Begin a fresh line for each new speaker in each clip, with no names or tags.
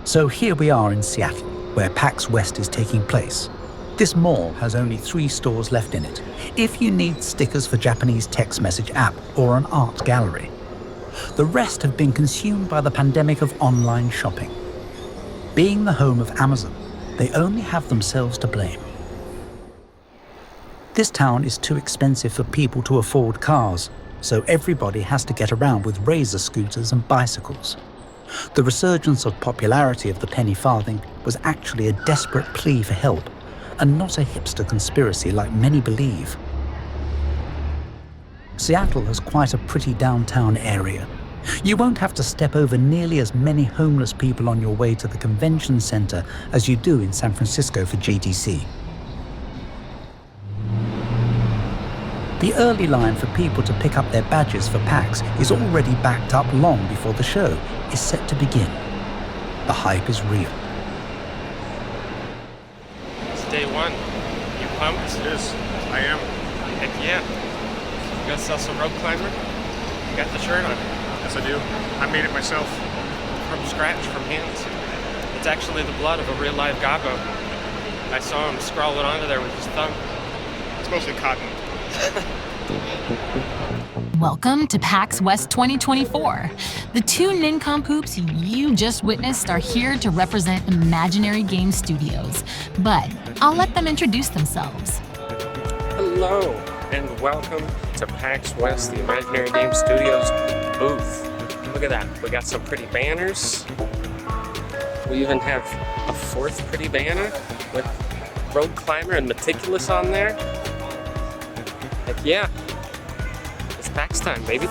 So here we are in Seattle, where PAX West is taking place. This mall has only 3 stores left in it, if you need stickers for Japanese text message app or an art gallery. The rest have been consumed by the pandemic of online shopping. Being the home of Amazon, they only have themselves to blame. This town is too expensive for people to afford cars, so everybody has to get around with razor scooters and bicycles. The resurgence of popularity of the penny farthing was actually a desperate plea for help, and not a hipster conspiracy like many believe. Seattle has quite a pretty downtown area. You won't have to step over nearly as many homeless people on your way to the convention center as you do in San Francisco for GDC. The early line for people to pick up their badges for PAX is already backed up long before the show is set to begin. The hype is real.
It's day 1. You pumped?
Yes, I am.
Heck yeah. You gonna sell some rope climber? You got the shirt on.
Yes, I do. I made it myself.
From scratch, from hands. It's actually the blood of a real live gobbo. I saw him scrawl it onto there with his thumb.
It's mostly cotton.
Welcome to PAX West 2024. The 2 nincompoops you just witnessed are here to represent imaginary game studios, but I'll let them introduce themselves.
Hello, and welcome to PAX West, the Imaginary Game Studios booth. Look at that, we got some pretty banners. We even have a 4th pretty banner with Rogue Climber and Meticulous on there. Heck yeah, it's PAX time, baby.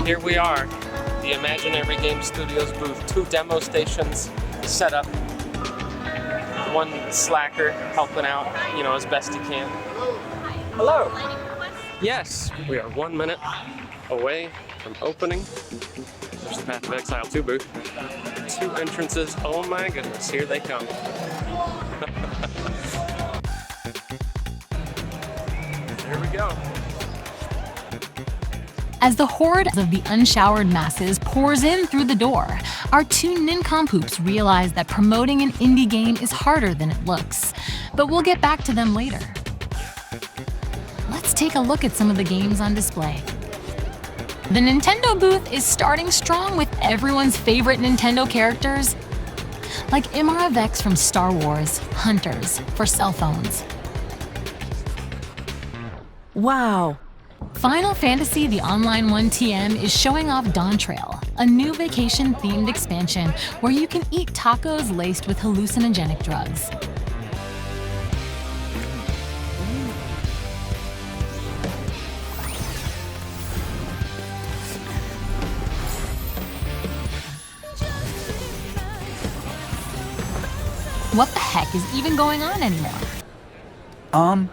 Here we are, the Imaginary Game Studios booth. 2 demo stations set up. 1 slacker helping out, as best he can. Hello. Yes, we are 1 minute away from opening. There's the Path of Exile 2 booth. 2 entrances. Oh my goodness, here they come. Here we go.
As the horde of the unshowered masses pours in through the door, our 2 nincompoops realize that promoting an indie game is harder than it looks. But we'll get back to them later. Let's take a look at some of the games on display. The Nintendo booth is starting strong with everyone's favorite Nintendo characters, like Imara Vex from Star Wars, Hunters for cell phones.
Wow.
Final Fantasy The Online 1 TM is showing off Dawn Trail, a new vacation-themed expansion where you can eat tacos laced with hallucinogenic drugs. What the heck is even going on anymore?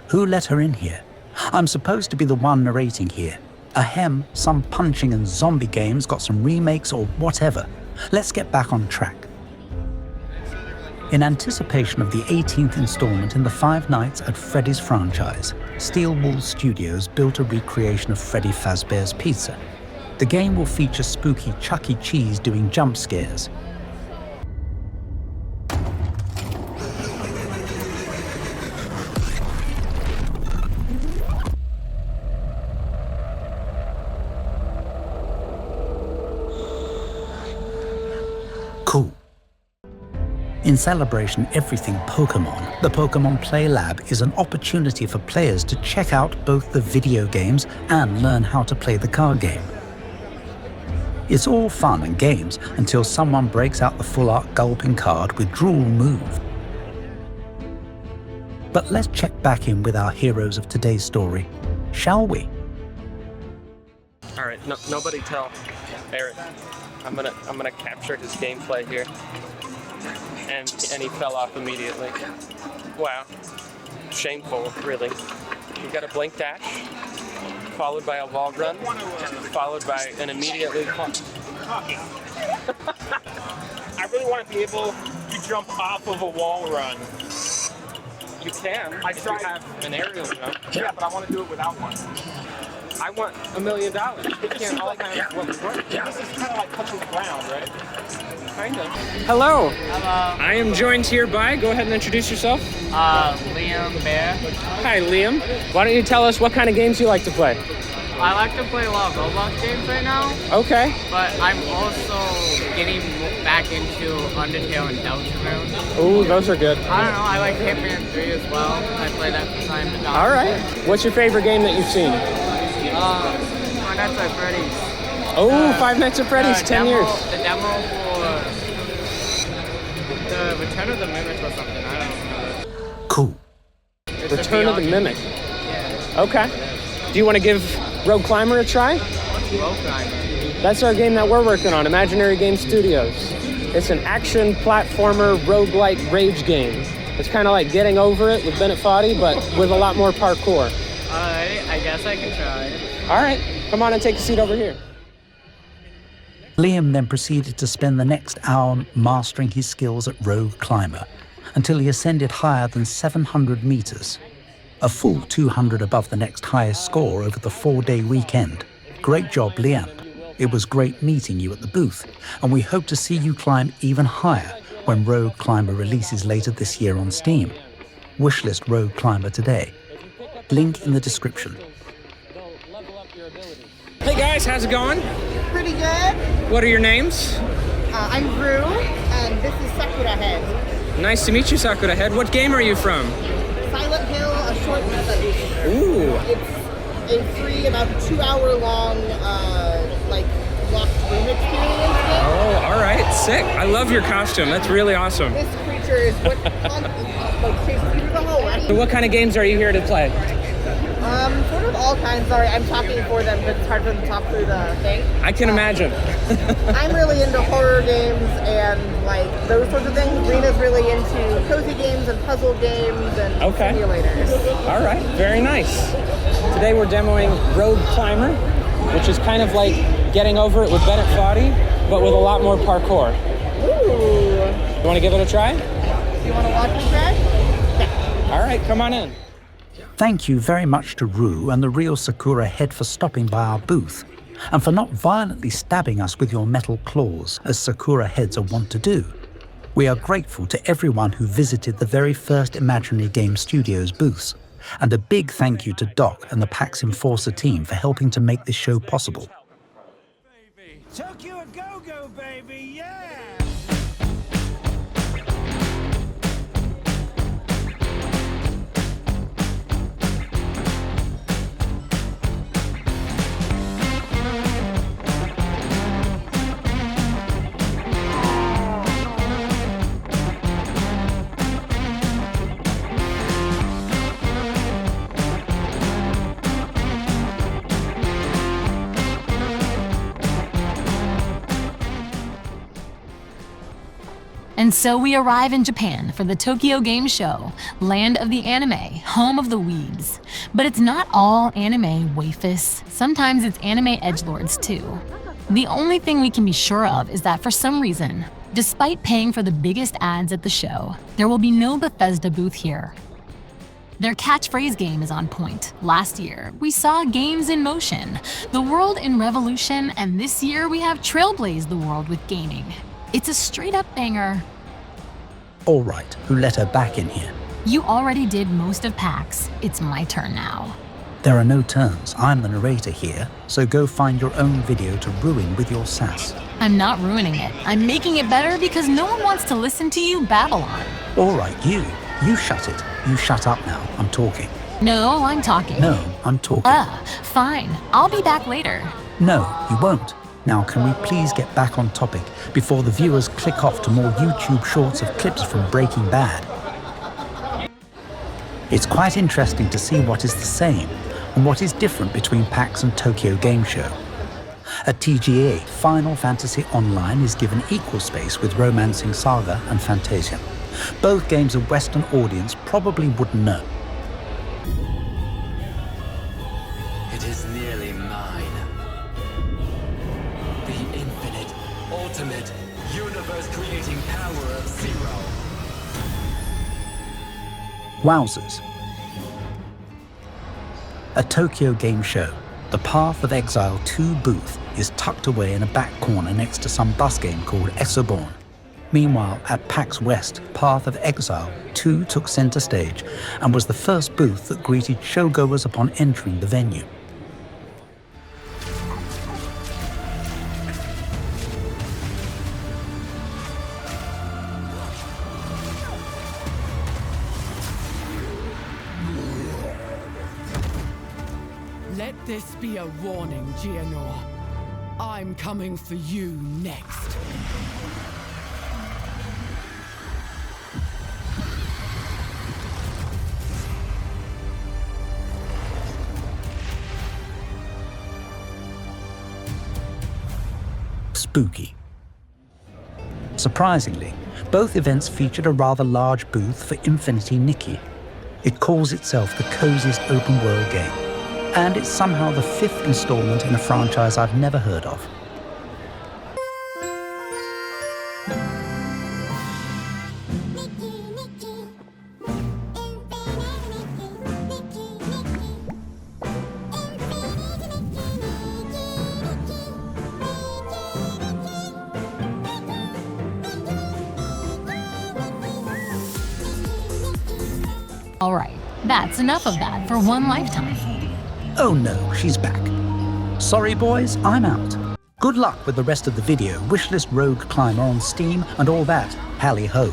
Who let her in here? I'm supposed to be the one narrating here. Ahem, some punching and zombie games got some remakes or whatever. Let's get back on track. In anticipation of the 18th installment in the Five Nights at Freddy's franchise, Steel Wool Studios built a recreation of Freddy Fazbear's Pizza. The game will feature spooky Chuck E. Cheese doing jump scares. Cool. In celebration everything Pokemon, the Pokemon Play Lab is an opportunity for players to check out both the video games and learn how to play the card game. It's all fun and games until someone breaks out the full art gulping card with drool move. But let's check back in with our heroes of today's story, shall we?
All right, nobody tell Eric. I'm gonna capture his gameplay here, and he fell off immediately. Wow, shameful, really. You got a blink dash, followed by a wall run, followed by an immediately.
I really want to be able to jump off of a wall run.
You can.
I
if
tried.
you have an aerial jump.
Yeah, but I want to do it without one.
I want $1 million. We can't all have what we want.
This is kind of like touching the ground, right?
Kind of. Hello.
Hello,
I am joined here by, go ahead and introduce yourself.
Liam Bear.
Hi, Liam. Why don't you tell us what kind of games you like to play?
I like to play a lot of Roblox games right now,
Okay.
but I'm also getting back into Undertale and Deltarune.
Ooh, those are good.
I don't know, I like Hitman 3 as well. I play that from time to time.
All right. What's your favorite game that you've seen?
Five Nights at Freddy's.
Oh, Five Nights at Freddy's, 10 years.
The demo for the Return of the Mimic or something, I don't know.
Cool.
It's a
Return of the
VR game.
Mimic.
Yeah.
Okay. Do you want to give Rogue Climber a try?
What's Rogue Climber?
That's our game that we're working on, Imaginary Game Studios. It's an action-platformer-roguelike-rage game. It's kind of like Getting Over It with Bennett Foddy, but with a lot more parkour.
Alright, I guess I can try.
All right, come on and take a seat over here.
Liam then proceeded to spend the next hour mastering his skills at Rogue Climber until he ascended higher than 700 meters. A full 200 above the next highest score over the 4-day weekend. Great job, Liam. It was great meeting you at the booth, and we hope to see you climb even higher when Rogue Climber releases later this year on Steam. Wishlist Rogue Climber today. Link in the description.
Hey guys, how's it going?
Pretty good.
What are your names?
I'm Rue, and this is Sakura Head.
Nice to meet you, Sakura Head. What game are you from?
Silent Hill, a short movie.
Ooh.
It's a free, about 2-hour-long, locked room experience game.
Oh, all right, sick. I love your costume. That's really awesome.
This creature is what chases you through the hallway.
So what kind of games are you here to play?
Sort of all kinds. Sorry, I'm talking for them, but it's hard for them to talk through the thing.
I can imagine.
I'm really into horror games and those sorts of things. Rena's really into cozy games and puzzle games and simulators.
All right, very nice. Today we're demoing Rogue Climber, which is kind of like Getting Over It with Bennett Foddy, but with a lot more parkour.
Ooh.
You want to give it a try?
You want to watch me try? Yeah.
All right, come on in.
Thank you very much to Rue and the real Sakura Head for stopping by our booth, and for not violently stabbing us with your metal claws, as Sakura Heads are wont to do. We are grateful to everyone who visited the very first Imaginary Game Studios booths, and a big thank you to Doc and the PAX Enforcer team for helping to make this show possible.
Tokyo a go-go, baby, yeah!
And so we arrive in Japan for the Tokyo Game Show, land of the anime, home of the weebs. But it's not all anime waifus. Sometimes it's anime edgelords too. The only thing we can be sure of is that for some reason, despite paying for the biggest ads at the show, there will be no Bethesda booth here. Their catchphrase game is on point. Last year, we saw games in motion, the world in revolution, and this year we have trailblazed the world with gaming. It's a straight-up banger.
All right, who let her back in here?
You already did most of PAX. It's my turn now.
There are no turns. I'm the narrator here, so go find your own video to ruin with your sass.
I'm not ruining it. I'm making it better because no one wants to listen to you babble on.
All right, you shut it. You shut up now. I'm talking.
No, I'm talking.
No, I'm talking.
Fine. I'll be back later.
No, you won't. Now, can we please get back on topic before the viewers click off to more YouTube shorts of clips from Breaking Bad? It's quite interesting to see what is the same and what is different between PAX and Tokyo Game Show. At TGA, Final Fantasy Online is given equal space with Romancing Saga and Fantasia. Both games a Western audience probably wouldn't know.
It is nearly mine. The infinite, ultimate, universe-creating power of Zero.
Wowzers. A Tokyo Game Show. The Path of Exile 2 booth is tucked away in a back corner next to some bus game called Essoborn. Meanwhile, at PAX West, Path of Exile 2 took center stage and was the first booth that greeted showgoers upon entering the venue.
Let this be a warning, Gianor. I'm coming for you next.
Spooky. Surprisingly, both events featured a rather large booth for Infinity Nikki. It calls itself the coziest open-world game, and it's somehow the 5th installment in a franchise I've never heard of.
All right, that's enough of that for one lifetime.
Oh no, she's back. Sorry boys, I'm out. Good luck with the rest of the video, wishlist Rogue Climber on Steam and all that, hally-ho.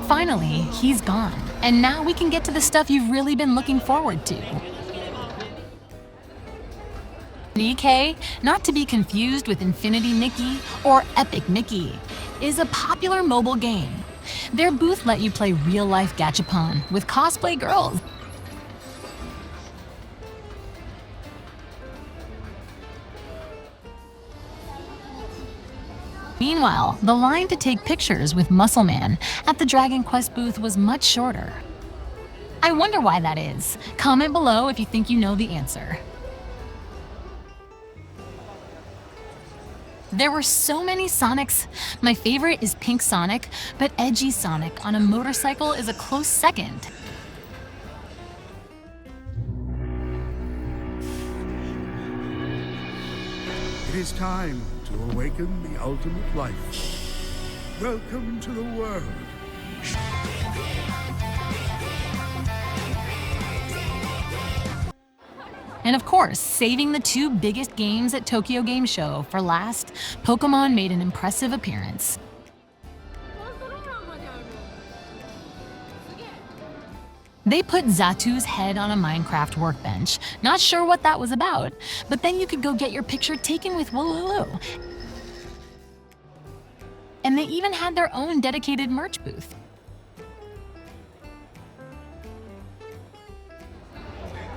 Finally, he's gone, and now we can get to the stuff you've really been looking forward to. DK, not to be confused with Infinity Nikki or Epic Mickey, is a popular mobile game. Their booth let you play real-life gachapon with cosplay girls. Meanwhile, the line to take pictures with Muscle Man at the Dragon Quest booth was much shorter. I wonder why that is. Comment below if you think you know the answer. There were so many Sonics. My favorite is Pink Sonic, but Edgy Sonic on a motorcycle is a close second.
It is time to awaken the ultimate life. Welcome to the world.
And of course, saving the 2 biggest games at Tokyo Game Show for last, Pokémon made an impressive appearance. They put Zatu's head on a Minecraft workbench. Not sure what that was about, but then you could go get your picture taken with Wooloo. And they even had their own dedicated merch booth.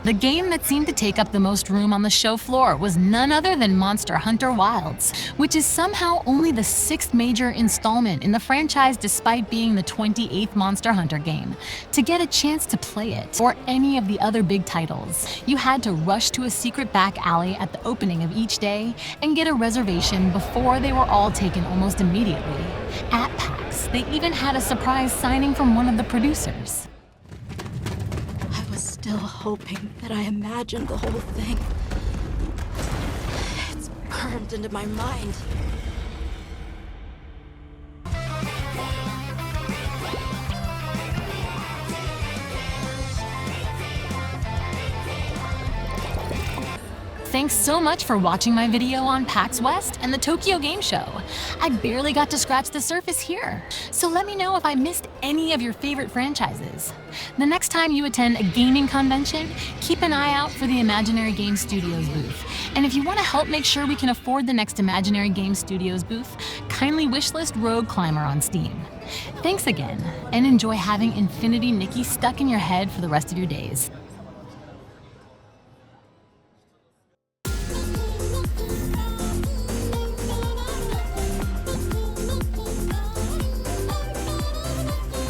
The game that seemed to take up the most room on the show floor was none other than Monster Hunter Wilds, which is somehow only the 6th major installment in the franchise despite being the 28th Monster Hunter game. To get a chance to play it, or any of the other big titles, you had to rush to a secret back alley at the opening of each day and get a reservation before they were all taken almost immediately. At PAX, they even had a surprise signing from one of the producers.
Still hoping that I imagined the whole thing. It's burned into my mind.
Thanks so much for watching my video on PAX West and the Tokyo Game Show. I barely got to scratch the surface here, so let me know if I missed any of your favorite franchises. The next time you attend a gaming convention, keep an eye out for the Imaginary Game Studios booth. And if you want to help make sure we can afford the next Imaginary Game Studios booth, kindly wishlist Rogue Climber on Steam. Thanks again, and enjoy having Infinity Nikki stuck in your head for the rest of your days.